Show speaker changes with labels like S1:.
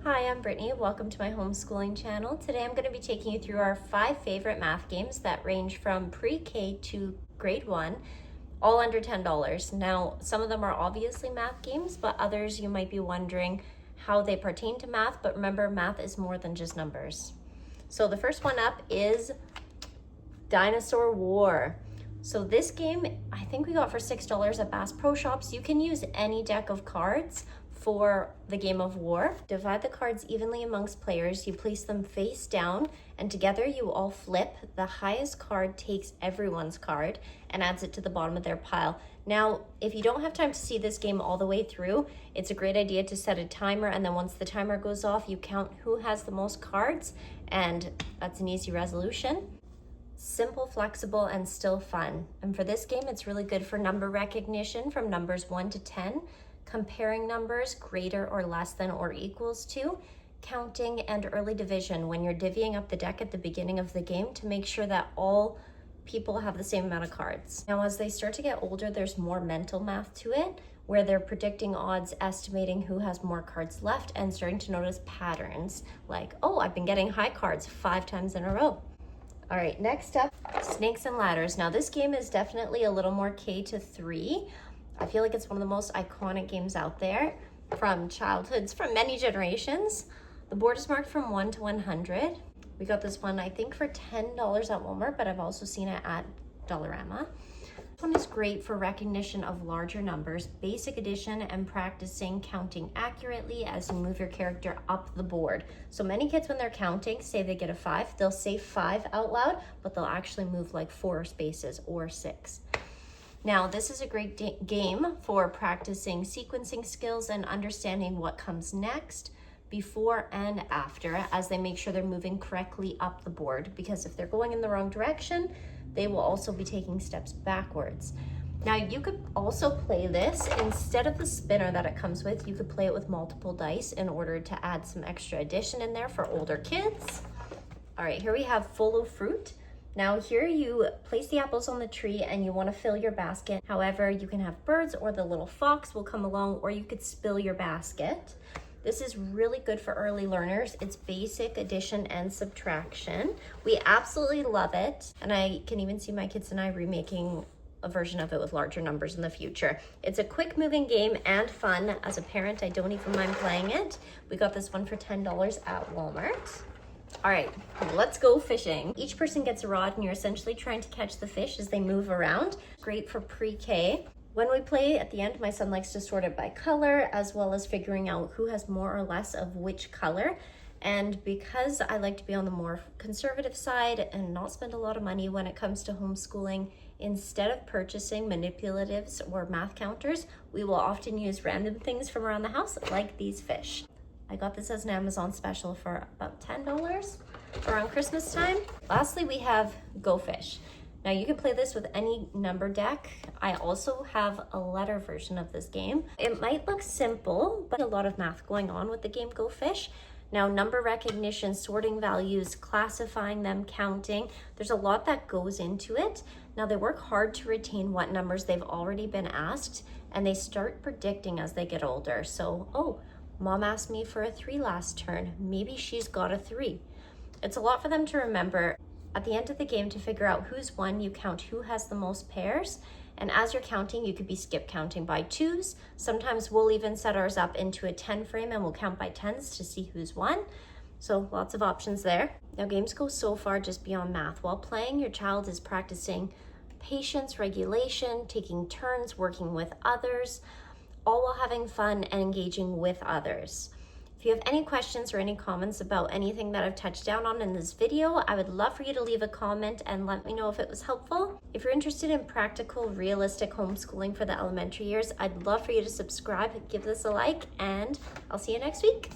S1: Hi, I'm Brittany. Welcome to my homeschooling channel. Today I'm going to be taking you through our 5 favorite math games that range from pre-K to grade 1, all under $10. Now, some of them are obviously math games, but others you might be wondering how they pertain to math, but remember, math is more than just numbers. So the first one up is Dinosaur War. So this game, I think we got for $6 at Bass Pro Shops. You can use any deck of cards for the game of war. Divide the cards evenly amongst players. You place them face down, and together you all flip. The highest card takes everyone's card and adds it to the bottom of their pile. Now, if you don't have time to see this game all the way through, it's a great idea to set a timer, and then once the timer goes off, you count who has the most cards, and that's an easy resolution. Simple, flexible, and still fun. And for this game, it's really good for number recognition from numbers 1 to 10, comparing numbers greater or less than or equals to, counting, and early division when you're divvying up the deck at the beginning of the game to make sure that all people have the same amount of cards. Now, as they start to get older, there's more mental math to it, where they're predicting odds, estimating who has more cards left, and starting to notice patterns like, oh, I've been getting high cards 5 times in a row. All right, next up, Snakes and Ladders. Now, this game is definitely a little more K to 3. I feel like it's one of the most iconic games out there from childhoods, from many generations. The board is marked from 1 to 100. We got this one, I think, for $10 at Walmart, but I've also seen it at Dollarama. This one is great for recognition of larger numbers, basic addition, and practicing counting accurately as you move your character up the board. So many kids, when they're counting, say they get a 5, they'll say 5 out loud, but they'll actually move like 4 spaces or 6. Now, this is a great game for practicing sequencing skills and understanding what comes next, before and after, as they make sure they're moving correctly up the board, because if they're going in the wrong direction, they will also be taking steps backwards. Now, you could also play this, instead of the spinner that it comes with, you could play it with multiple dice in order to add some extra addition in there for older kids. All right, here we have Full of Fruit. Now here you place the apples on the tree and you want to fill your basket. However, you can have birds or the little fox will come along, or you could spill your basket. This is really good for early learners. It's basic addition and subtraction. We absolutely love it. And I can even see my kids and I remaking a version of it with larger numbers in the future. It's a quick moving game and fun. As a parent, I don't even mind playing it. We got this one for $10 at Walmart. All right, let's go fishing. Each person gets a rod and you're essentially trying to catch the fish as they move around. Great for pre-K. When we play at the end, my son likes to sort it by color, as well as figuring out who has more or less of which color. And because I like to be on the more conservative side and not spend a lot of money when it comes to homeschooling, instead of purchasing manipulatives or math counters, we will often use random things from around the house, like these fish. I got this as an Amazon special for about $10 around Christmas time. Lastly, we have Go Fish. Now you can play this with any number deck. I also have a letter version of this game. It might look simple, but a lot of math going on with the game Go Fish. Now, number recognition, sorting values, classifying them, counting, there's a lot that goes into it. Now, they work hard to retain what numbers they've already been asked, and they start predicting as they get older. So, oh, Mom asked me for a 3 last turn. Maybe she's got a 3. It's a lot for them to remember. At the end of the game, to figure out who's won, you count who has the most pairs. And as you're counting, you could be skip counting by 2s. Sometimes we'll even set ours up into a 10 frame and we'll count by 10s to see who's won. So lots of options there. Now, games go so far just beyond math. While playing, your child is practicing patience, regulation, taking turns, working with others, all while having fun and engaging with others. If you have any questions or any comments about anything that I've touched down on in this video, I would love for you to leave a comment and let me know if it was helpful. If you're interested in practical, realistic homeschooling for the elementary years, I'd love for you to subscribe, give this a like, and I'll see you next week.